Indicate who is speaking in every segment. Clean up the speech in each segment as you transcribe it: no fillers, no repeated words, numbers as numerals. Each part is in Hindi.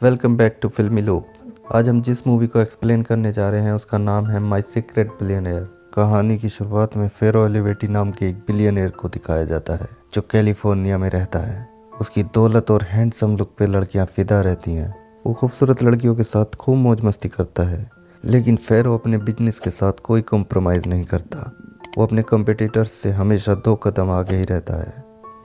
Speaker 1: वेलकम बैक टू फिल्मी लूप। आज हम जिस मूवी को एक्सप्लेन करने जा रहे हैं उसका नाम है माई सीक्रेट बिलियनेयर। कहानी की शुरुआत में फेरो ओलिवेटी नाम के एक बिलियनेयर को दिखाया जाता है जो कैलिफोर्निया में रहता है। उसकी दौलत और हैंडसम लुक पे लड़कियां फिदा रहती हैं। वो खूबसूरत लड़कियों के साथ खूब मौज मस्ती करता है, लेकिन फेरो अपने बिजनेस के साथ कोई कॉम्प्रोमाइज़ नहीं करता। वो अपने कॉम्पिटिटर्स से हमेशा 2 कदम आगे ही रहता है।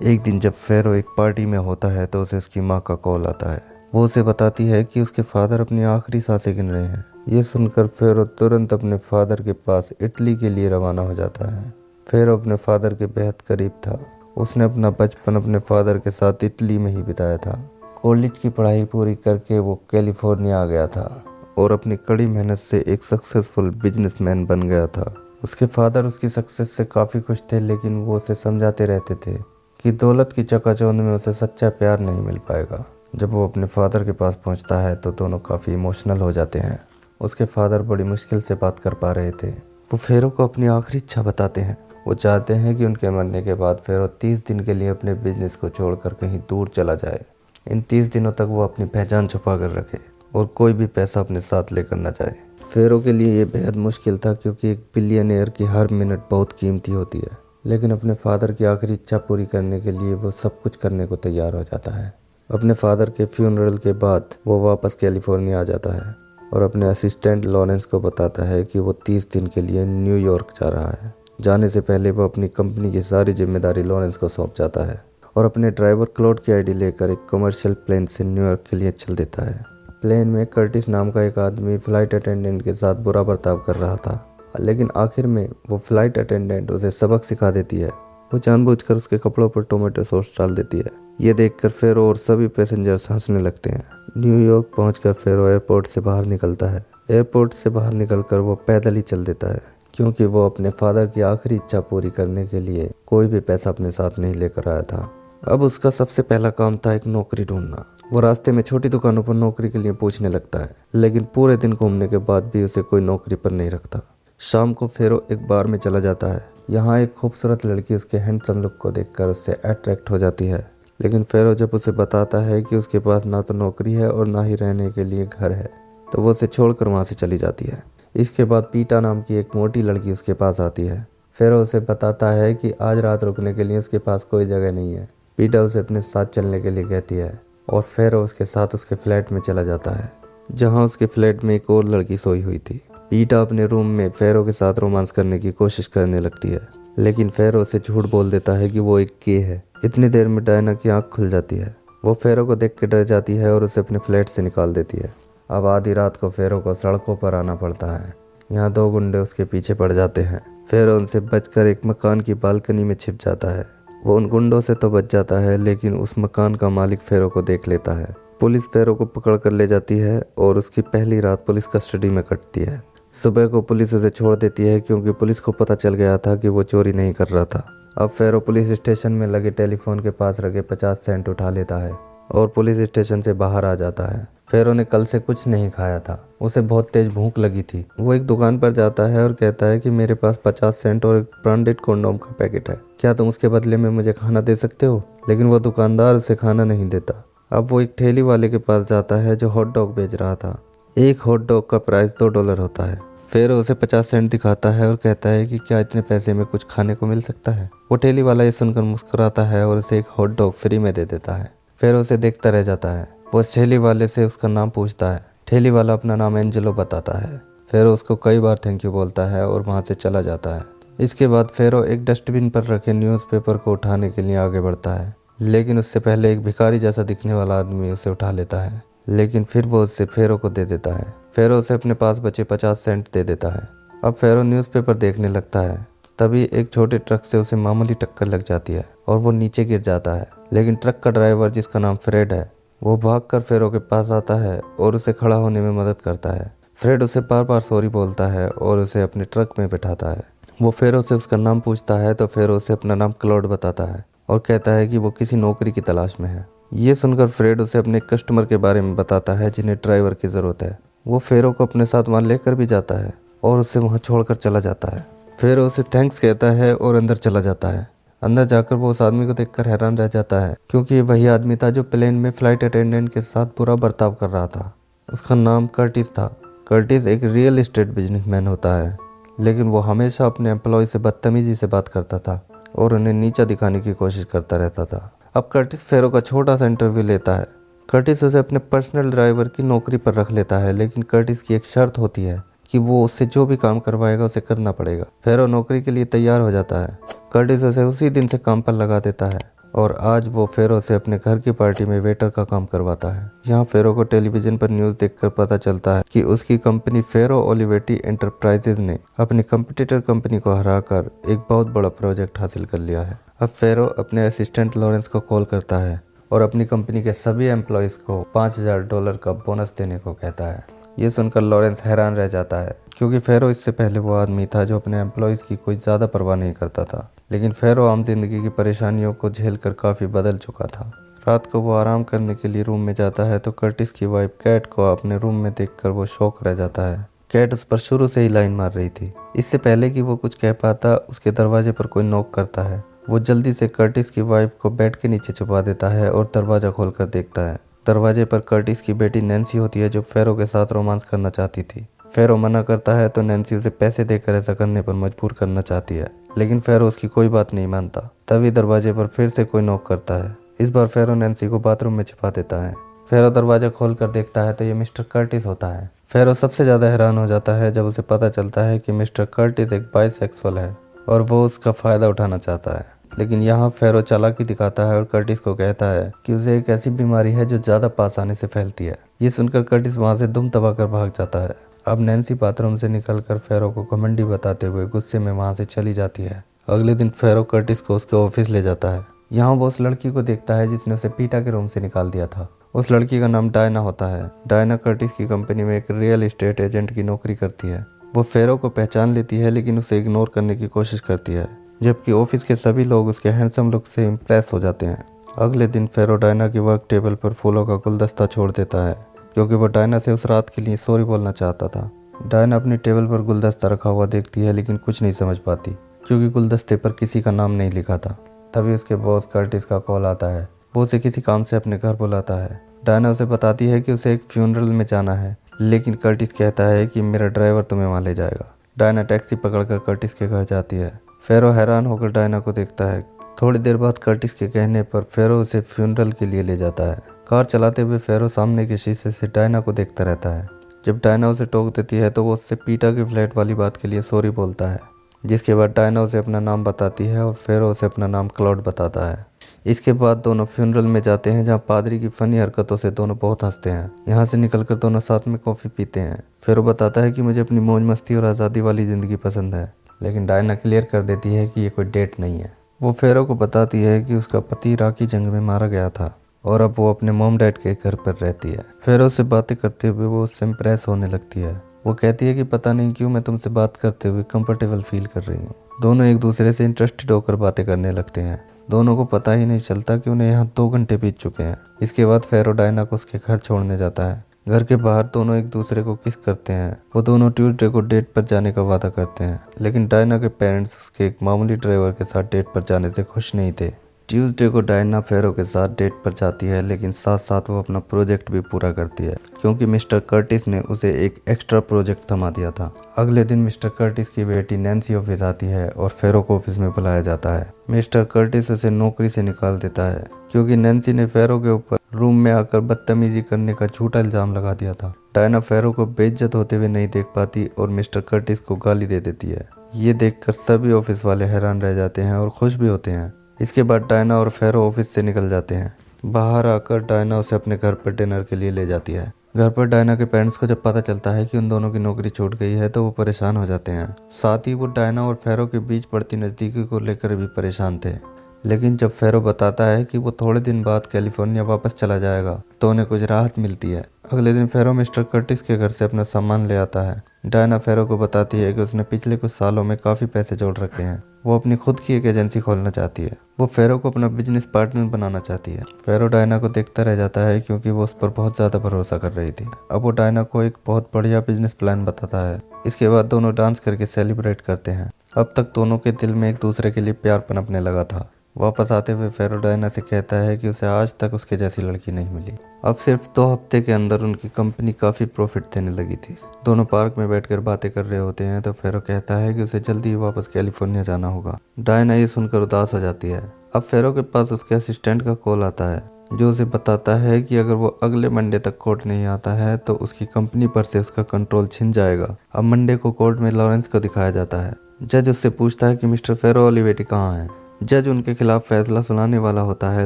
Speaker 1: एक दिन जब फेरो एक पार्टी में होता है तो उसे उसकी माँ का कॉल आता है। वो उसे बताती है कि उसके फादर अपनी आखिरी सांसें गिन रहे हैं। ये सुनकर फेरो तुरंत अपने फादर के पास इटली के लिए रवाना हो जाता है। फेरो अपने फादर के बेहद करीब था। उसने अपना बचपन अपने फादर के साथ इटली में ही बिताया था। कॉलेज की पढ़ाई पूरी करके वो कैलिफोर्निया आ गया था और अपनी कड़ी मेहनत से एक सक्सेसफुल बिजनेसमैन बन गया था। उसके फादर उसकी सक्सेस से काफ़ी खुश थे, लेकिन वो उसे समझाते रहते थे कि दौलत की चकाचौंध में उसे सच्चा प्यार नहीं मिल पाएगा। जब वो अपने फादर के पास पहुंचता है तो दोनों काफ़ी इमोशनल हो जाते हैं। उसके फादर बड़ी मुश्किल से बात कर पा रहे थे। वो फेरो को अपनी आखिरी इच्छा बताते हैं। वो चाहते हैं कि उनके मरने के बाद फेरो 30 दिन के लिए अपने बिजनेस को छोड़कर कहीं दूर चला जाए। इन 30 दिनों तक वो अपनी पहचान छुपा कर रखे और कोई भी पैसा अपने साथ लेकर न जाए। फेरो के लिए ये बेहद मुश्किल था, क्योंकि एक बिलियनियर की हर मिनट बहुत कीमती होती है। लेकिन अपने फादर की आखिरी इच्छा पूरी करने के लिए वो सब कुछ करने को तैयार हो जाता है। अपने फादर के फ्यूनरल के बाद वो वापस कैलिफोर्निया आ जाता है और अपने असिस्टेंट लॉरेंस को बताता है कि वो 30 दिन के लिए न्यूयॉर्क जा रहा है। जाने से पहले वो अपनी कंपनी की सारी जिम्मेदारी लॉरेंस को सौंप जाता है और अपने ड्राइवर क्लॉड की आईडी लेकर एक कमर्शियल प्लेन से न्यूयॉर्क के लिए चल देता है। प्लेन में कर्टिस नाम का एक आदमी फ्लाइट अटेंडेंट के साथ बुरा बर्ताव कर रहा था, लेकिन आखिर में वो फ्लाइट अटेंडेंट उसे सबक सिखा देती है। वो जानबूझकर उसके कपड़ों पर टोमेटो सॉस डाल देती है। ये देखकर फेरो और सभी पैसेंजर्स हंसने लगते हैं। न्यूयॉर्क पहुंचकर फेरो एयरपोर्ट से बाहर निकलता है। एयरपोर्ट से बाहर निकलकर वो पैदल ही चल देता है, क्योंकि वो अपने फादर की आखिरी इच्छा पूरी करने के लिए कोई भी पैसा अपने साथ नहीं लेकर आया था। अब उसका सबसे पहला काम था एक नौकरी ढूंढना। वो रास्ते में छोटी दुकानों पर नौकरी के लिए पूछने लगता है, लेकिन पूरे दिन घूमने के बाद भी उसे कोई नौकरी पर नहीं रखता। शाम को फेरो एक बार में चला जाता है। यहाँ एक खूबसूरत लड़की उसके हैंडसम लुक को देखकर उससे अट्रैक्ट हो जाती है, लेकिन फेरो जब उसे बताता है कि उसके पास ना तो नौकरी है और ना ही रहने के लिए घर है, तो वो उसे छोड़कर वहाँ से चली जाती है। इसके बाद पीटा नाम की एक मोटी लड़की उसके पास आती है। फेरो उसे बताता है कि आज रात रुकने के लिए उसके पास कोई जगह नहीं है। पीटा उसे अपने साथ चलने के लिए कहती है और फेरो उसके साथ उसके फ्लैट में चला जाता है, जहाँ उसके फ्लैट में एक और लड़की सोई हुई थी। पीटा अपने रूम में फेरो के साथ रोमांस करने की कोशिश करने लगती है, लेकिन फेरो उसे झूठ बोल देता है कि वो एक गे है। इतनी देर में डायना की आंख खुल जाती है। वो फेरो को देख के डर जाती है और उसे अपने फ्लैट से निकाल देती है। अब आधी रात को फेरो को सड़कों पर आना पड़ता है। यहाँ 2 गुंडे उसके पीछे पड़ जाते हैं। फेरो उनसे बचकर एक मकान की बालकनी में छिप जाता है। वो उन गुंडों से तो बच जाता है, लेकिन उस मकान का मालिक फेरो को देख लेता है। पुलिस फेरो को पकड़ कर ले जाती है और उसकी पहली रात पुलिस कस्टडी में कटती है। सुबह को पुलिस उसे छोड़ देती है, क्योंकि पुलिस को पता चल गया था कि वो चोरी नहीं कर रहा था। अब फेरो पुलिस स्टेशन में लगे टेलीफोन के पास रखे 50 सेंट उठा लेता है और पुलिस स्टेशन से बाहर आ जाता है। फेरो ने कल से कुछ नहीं खाया था। उसे बहुत तेज भूख लगी थी। वो एक दुकान पर जाता है और कहता है कि मेरे पास 50 सेंट और एक ब्रांडेड कंडोम का पैकेट है, क्या तुम उसके बदले में मुझे खाना दे सकते हो? लेकिन वो दुकानदार उसे खाना नहीं देता। अब वो एक ठेली वाले के पास जाता है जो हॉट डॉग बेच रहा था। एक हॉट डॉग का प्राइस $2 होता है। फेरो उसे 50 सेंट दिखाता है और कहता है कि क्या इतने पैसे में कुछ खाने को मिल सकता है? वो ठेली वाला ये सुनकर मुस्कुराता है और उसे एक हॉट डॉग फ्री में दे देता है। फेरो उसे देखता रह जाता है। वो ठेली वाले से उसका नाम पूछता है। ठेली वाला अपना नाम एंजेलो बताता है। फेरो उसको कई बार थैंक यू बोलता है और वहाँ से चला जाता है। इसके बाद फेरो एक डस्टबिन पर रखे न्यूज़पेपर को उठाने के लिए आगे बढ़ता है, लेकिन उससे पहले एक भिखारी जैसा दिखने वाला आदमी उसे उठा लेता है, लेकिन फिर वो उससे फेरो को दे देता है। फेरो उसे अपने पास बचे 50 सेंट दे देता है। अब फेरो न्यूज़पेपर देखने लगता है। तभी एक छोटे ट्रक से उसे मामूली टक्कर लग जाती है और वो नीचे गिर जाता है, लेकिन ट्रक का ड्राइवर, जिसका नाम फ्रेड है, वो भागकर फेरो के पास आता है और उसे खड़ा होने में मदद करता है। फ्रेड उसे बार बार सॉरी बोलता है और उसे अपने ट्रक में बिठाता है। वो फेरो से उसका नाम पूछता है तो फेरो उसे अपना नाम क्लॉड बताता है और कहता है कि वो किसी नौकरी की तलाश में है। ये सुनकर फ्रेड उसे अपने कस्टमर के बारे में बताता है जिन्हें ड्राइवर की ज़रूरत है। वो फेरो को अपने साथ वहाँ लेकर भी जाता है और उसे वहाँ छोड़कर चला जाता है। फेरो उसे थैंक्स कहता है और अंदर चला जाता है। अंदर जाकर वो उस आदमी को देखकर हैरान रह जाता है, क्योंकि ये वही आदमी था जो प्लेन में फ्लाइट अटेंडेंट के साथ बुरा बर्ताव कर रहा था। उसका नाम कर्टिस था। कर्टिस एक रियल एस्टेट बिजनेसमैन होता है, लेकिन वो हमेशा अपने एम्प्लॉय से बदतमीजी से बात करता था और उन्हें नीचा दिखाने की कोशिश करता रहता था। अब कर्टिस फेरो का छोटा सा इंटरव्यू लेता है। कर्टिस उसे अपने पर्सनल ड्राइवर की नौकरी पर रख लेता है, लेकिन कर्टिस की एक शर्त होती है कि वो उससे जो भी काम करवाएगा उसे करना पड़ेगा। फेरो नौकरी के लिए तैयार हो जाता है। कर्टिस उसे उसी दिन से काम पर लगा देता है और आज वो फेरो से अपने घर की पार्टी में वेटर का काम करवाता है। यहाँ फेरो को टेलीविजन पर न्यूज़ देखकर पता चलता है कि उसकी कंपनी फेरो ओलिवेटी एंटरप्राइजेज ने अपनी कंपटीटर कंपनी को हराकर एक बहुत बड़ा प्रोजेक्ट हासिल कर लिया है। अब फेरो अपने असिस्टेंट लॉरेंस को कॉल करता है और अपनी कंपनी के सभी एम्प्लॉयज़ को $5000 का बोनस देने को कहता है। ये सुनकर लॉरेंस हैरान रह जाता है, क्योंकि फेरो इससे पहले वो आदमी था जो अपने एम्प्लॉयज़ की कोई ज़्यादा परवाह नहीं करता था। लेकिन फेरो आम जिंदगी की परेशानियों को झेलकर काफ़ी बदल चुका था। रात को वो आराम करने के लिए रूम में जाता है तो कर्टिस की वाइफ कैट को अपने रूम में देखकर वो शॉक रह जाता है। कैट उस पर शुरू से ही लाइन मार रही थी। इससे पहले कि वो कुछ कह पाता, उसके दरवाजे पर कोई नॉक करता है। वो जल्दी से कर्टिस की वाइफ को बेड के नीचे छुपा देता है और दरवाज़ा खोलकर देखता है। दरवाजे पर कर्टिस की बेटी नैन्सी होती है, जो फेरो के साथ रोमांस करना चाहती थी। फेरो मना करता है तो नैन्सी उसे पैसे देकर ऐसा करने पर मजबूर करना चाहती है, लेकिन फेरो उसकी कोई बात नहीं मानता। तभी दरवाजे पर फिर से कोई नॉक करता है। इस बार फेरो नैन्सी को बाथरूम में छिपा देता है। फेरो दरवाजा खोलकर देखता है तो ये मिस्टर कर्टिस होता है। फेरो सबसे ज़्यादा हैरान हो जाता है जब उसे पता चलता है कि मिस्टर कर्टिस एक बाइसेक्सुअल है और वो उसका फ़ायदा उठाना चाहता है। लेकिन यहाँ फेरो चालाकी दिखाता है और कर्टिस को कहता है कि उसे एक ऐसी बीमारी है जो ज़्यादा पास आने से फैलती है। ये सुनकर कर्टिस वहाँ से दुम दबाकर भाग जाता है। अब नैन्सी बाथरूम से निकलकर फेरो को घमंडी बताते हुए गुस्से में वहाँ से चली जाती है। अगले दिन फेरो कर्टिस को उसके ऑफिस ले जाता है। यहाँ वो उस लड़की को देखता है जिसने उसे पीटा के रूम से निकाल दिया था। उस लड़की का नाम डायना होता है। डायना कर्टिस की कंपनी में एक रियल एस्टेट एजेंट की नौकरी करती है। वो फेरो को पहचान लेती है, लेकिन उसे इग्नोर करने की कोशिश करती है, जबकि ऑफिस के सभी लोग उसके हैंडसम लुक से इम्प्रेस हो जाते हैं। अगले दिन फेरो डायना की वर्क टेबल पर फूलों का गुलदस्ता छोड़ देता है, क्योंकि वो डायना से उस रात के लिए सॉरी बोलना चाहता था। डायना अपनी टेबल पर गुलदस्ता रखा हुआ देखती है, लेकिन कुछ नहीं समझ पाती, क्योंकि गुलदस्ते पर किसी का नाम नहीं लिखा था। तभी उसके बॉस कर्टिस का कॉल आता है। वो उसे किसी काम से अपने घर बुलाता है। डायना उसे बताती है कि उसे एक फ्यूनरल में जाना है, लेकिन कर्टिस कहता है कि मेरा ड्राइवर तुम्हें वहाँ ले जाएगा। डायना टैक्सी पकड़कर कर्टिस के घर जाती है। फेरो हैरान होकर डायना को देखता है। थोड़ी देर बाद कर्टिस के कहने पर फेरो उसे फ्यूनरल के लिए ले जाता है। कार चलाते हुए फेरो सामने के शीशे से डायना को देखता रहता है। जब डायना उसे टोक देती है तो वो उससे पीटा की फ्लैट वाली बात के लिए सॉरी बोलता है, जिसके बाद डायना उसे अपना नाम बताती है और फेरो उसे अपना नाम क्लाउड बताता है। इसके बाद दोनों फ्यूनरल में जाते हैं, जहाँ पादरी की फनी हरकतों से दोनों बहुत हंसते हैं। यहाँ से निकलकर दोनों साथ में कॉफ़ी पीते हैं। फेरो बताता है कि मुझे अपनी मौज मस्ती और आज़ादी वाली ज़िंदगी पसंद है, लेकिन डायना क्लियर कर देती है कि ये कोई डेट नहीं है। वो फेरो को बताती है कि उसका पति इराक की जंग में मारा गया था और अब वो अपने मॉम डैड के घर पर रहती है। फेरो से बातें करते हुए वो उससे इम्प्रेस होने लगती है। वो कहती है कि पता नहीं क्यों मैं तुमसे बात करते हुए कंफर्टेबल फील कर रही हूँ। दोनों एक दूसरे से इंटरेस्टेड होकर बातें करने लगते हैं। दोनों को पता ही नहीं चलता कि उन्हें यहाँ 2 घंटे बीत चुके हैं। इसके बाद फेरो डायना को उसके घर छोड़ने जाता है। घर के बाहर दोनों एक दूसरे को किस करते हैं। वो दोनों ट्यूसडे को डेट पर जाने का वादा करते हैं, लेकिन डायना के पेरेंट्स उसके एक मामूली ड्राइवर के साथ डेट पर जाने से खुश नहीं थे। ट्यूसडे को डायना फेरो के साथ डेट पर जाती है, लेकिन साथ साथ वो अपना प्रोजेक्ट भी पूरा करती है, क्योंकि मिस्टर कर्टिस ने उसे एक एक्स्ट्रा प्रोजेक्ट थमा दिया था। अगले दिन मिस्टर कर्टिस की बेटी नैन्सी ऑफिस आती है और फेरो को ऑफिस में बुलाया जाता है। मिस्टर कर्टिस उसे नौकरी से निकाल देता है, क्योंकि नैन्सी ने फेरो के ऊपर रूम में आकर बदतमीजी करने का झूठा इल्जाम लगा दिया था। डायना फेरो को बेइज्जत होते हुए नहीं देख पाती और मिस्टर कर्टिस को गाली दे देती है। ये देखकर सभी ऑफिस वाले हैरान रह जाते हैं और खुश भी होते हैं। इसके बाद डायना और फेरो ऑफिस से निकल जाते हैं। बाहर आकर डायना उसे अपने घर पर डिनर के लिए ले जाती है। घर पर डायना के पेरेंट्स को जब पता चलता है कि उन दोनों की नौकरी छूट गई है तो वो परेशान हो जाते हैं। साथ ही वो डायना और फेरो के बीच बढ़ती नज़दीकी को लेकर भी परेशान थे। लेकिन जब फेरो बताता है कि वो थोड़े दिन बाद कैलिफोर्निया वापस चला जाएगा तो उन्हें कुछ राहत मिलती है। अगले दिन फेरो मिस्टर कर्टिस के घर से अपना सामान ले आता है। डायना फेरो को बताती है कि उसने पिछले कुछ सालों में काफ़ी पैसे जोड़ रखे हैं। वो अपनी खुद की एक एजेंसी खोलना चाहती है। वो फेरो को अपना बिजनेस पार्टनर बनाना चाहती है। फेरो डायना को देखता रह जाता है, क्योंकि वो उस पर बहुत ज़्यादा भरोसा कर रही थी। अब वो डायना को एक बहुत बढ़िया बिजनेस प्लान बताता है। इसके बाद दोनों डांस करके सेलिब्रेट करते हैं। अब तक दोनों के दिल में एक दूसरे के लिए प्यार पनपने लगा था। वापस आते हुए फेरो डायना से कहता है कि उसे आज तक उसके जैसी लड़की नहीं मिली। अब सिर्फ 2 हफ्ते के अंदर उनकी कंपनी काफ़ी प्रॉफिट देने लगी थी। दोनों पार्क में बैठकर बातें कर रहे होते हैं तो फेरो कहता है कि उसे जल्दी ही वापस कैलिफोर्निया जाना होगा। डायना ये सुनकर उदास हो जाती है। अब फेरो के पास उसके असिस्टेंट का कॉल आता है जो उसे बताता है कि अगर वो अगले मंडे तक कोर्ट नहीं आता है तो उसकी कंपनी पर से उसका कंट्रोल छिन जाएगा। अब मंडे को कोर्ट में लॉरेंस को दिखाया जाता है। जज उससे पूछता है कि मिस्टर फेरो ओलिवेटी कहाँ है। जज उनके खिलाफ फैसला सुनाने वाला होता है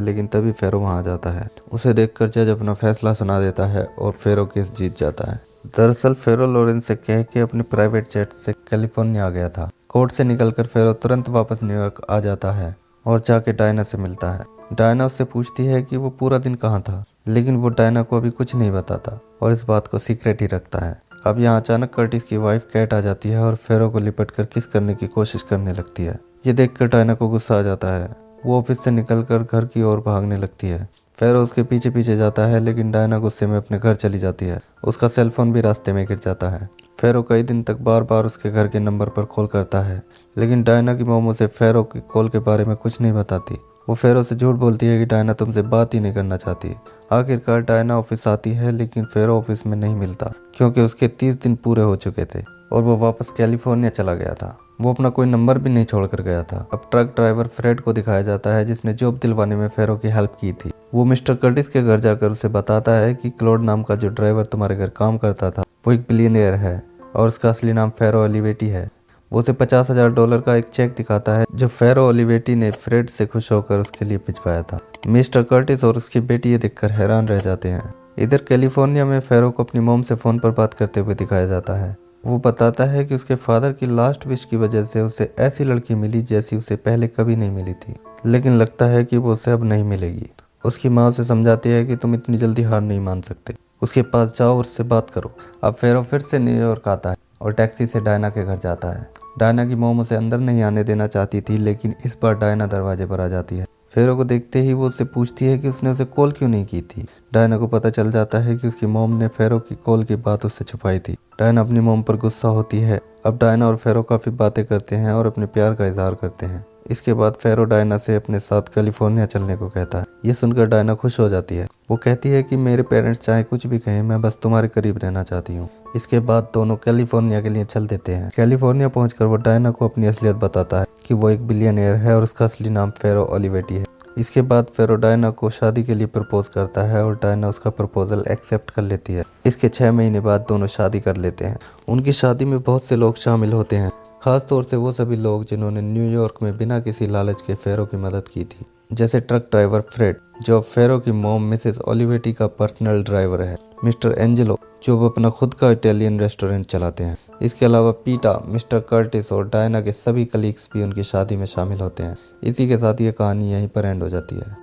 Speaker 1: लेकिन तभी फेरो वहां आ जाता है। उसे देखकर जज अपना फैसला सुना देता है और फेरो केस जीत जाता है। दरअसल फेरो लॉरेंस से कह के अपने प्राइवेट जेट से कैलिफोर्निया आ गया था। कोर्ट से निकलकर फेरो तुरंत वापस न्यूयॉर्क आ जाता है और जाके डायना से मिलता है। डायना उससे पूछती है कि वो पूरा दिन कहाँ था, लेकिन वो डायना को अभी कुछ नहीं बताता और इस बात को सीक्रेट ही रखता है। अब यहाँ अचानक कर्टिस की वाइफ कैट आ जाती है और फेरो को लिपटकर किस करने की कोशिश करने लगती है। ये देखकर डायना को गुस्सा आ जाता है। वो ऑफिस से निकलकर घर की ओर भागने लगती है। फेरो उसके पीछे पीछे जाता है लेकिन डायना गुस्से में अपने घर चली जाती है। उसका सेलफोन भी रास्ते में गिर जाता है। फेरो कई दिन तक बार बार उसके घर के नंबर पर कॉल करता है लेकिन डायना की मोम उसे फेरो की कॉल के बारे में कुछ नहीं बताती। वो फेरो से झूठ बोलती है कि डायना तुमसे बात ही नहीं करना चाहती। आखिरकार डायना ऑफिस आती है लेकिन फेरो ऑफिस में नहीं मिलता क्योंकि उसके 30 दिन पूरे हो चुके थे और वो वापस कैलिफोर्निया चला गया था। वो अपना कोई नंबर भी नहीं छोड़कर गया था। अब ट्रक ड्राइवर फ्रेड को दिखाया जाता है जिसने जॉब दिलवाने में फेरो की हेल्प की थी। वो मिस्टर कर्टिस के घर जाकर उसे बताता है कि क्लोड नाम का जो ड्राइवर तुम्हारे घर काम करता था वो एक बिलियनियर है और उसका असली नाम फेरो ओलिवेटी है। वो उसे $50,000 का एक चेक दिखाता है जो फेरो ओलिवेटी ने फ्रेड से खुश होकर उसके लिए भिजवाया था। मिस्टर कर्टिस और उसकी बेटी ये देखकर हैरान रह जाते हैं। इधर कैलिफोर्निया में फेरो को अपनी मोम से फोन पर बात करते हुए दिखाया जाता है। वो बताता है कि उसके फादर की लास्ट विश की वजह से उसे ऐसी लड़की मिली जैसी उसे पहले कभी नहीं मिली थी, लेकिन लगता है कि वो उसे अब नहीं मिलेगी। उसकी माँ उसे समझाती है कि तुम इतनी जल्दी हार नहीं मान सकते, उसके पास जाओ और उससे बात करो। अब फेरो फिर से न्यूयॉर्क आता है और टैक्सी से डायना के घर जाता है। डायना की मोम उसे अंदर नहीं आने देना चाहती थी लेकिन इस बार डायना दरवाजे पर आ जाती है। फेरो को देखते ही वो उससे पूछती है कि उसने उसे कॉल क्यों नहीं की थी। डायना को पता चल जाता है कि उसकी मोम ने फेरो की कॉल की बात उससे छुपाई थी। डायना अपनी मोम पर गुस्सा होती है। अब डायना और फेरो काफी बातें करते हैं और अपने प्यार का इजहार करते हैं। इसके बाद फेरो डायना से अपने साथ कैलिफोर्निया चलने को कहता है। ये सुनकर डायना खुश हो जाती है। वो कहती है कि मेरे पेरेंट्स चाहे कुछ भी कहें, मैं बस तुम्हारे करीब रहना चाहती हूँ। इसके बाद दोनों कैलिफोर्निया के लिए चल देते हैं। कैलिफोर्निया पहुंचकर वो डायना को अपनी असलियत बताता है कि वो एक बिलियनियर है और उसका असली नाम फेरो ओलिवेटी है। इसके बाद फेरो डायना को शादी के लिए प्रपोज करता है और डायना उसका प्रपोजल एक्सेप्ट कर लेती है। इसके 6 महीने बाद दोनों शादी कर लेते हैं। उनकी शादी में बहुत से लोग शामिल होते हैं, खास तौर से वो सभी लोग जिन्होंने न्यूयॉर्क में बिना किसी लालच के फेरो की मदद की थी, जैसे ट्रक ड्राइवर फ्रेड जो फेरो की मोम मिसेस ओलिवेटी का पर्सनल ड्राइवर है, मिस्टर एंजेलो जो अपना खुद का इटालियन रेस्टोरेंट चलाते हैं। इसके अलावा पीटा, मिस्टर कर्टिस और डायना के सभी कलीग्स भी उनकी शादी में शामिल होते हैं। इसी के साथ ये कहानी यहीं पर एंड हो जाती है।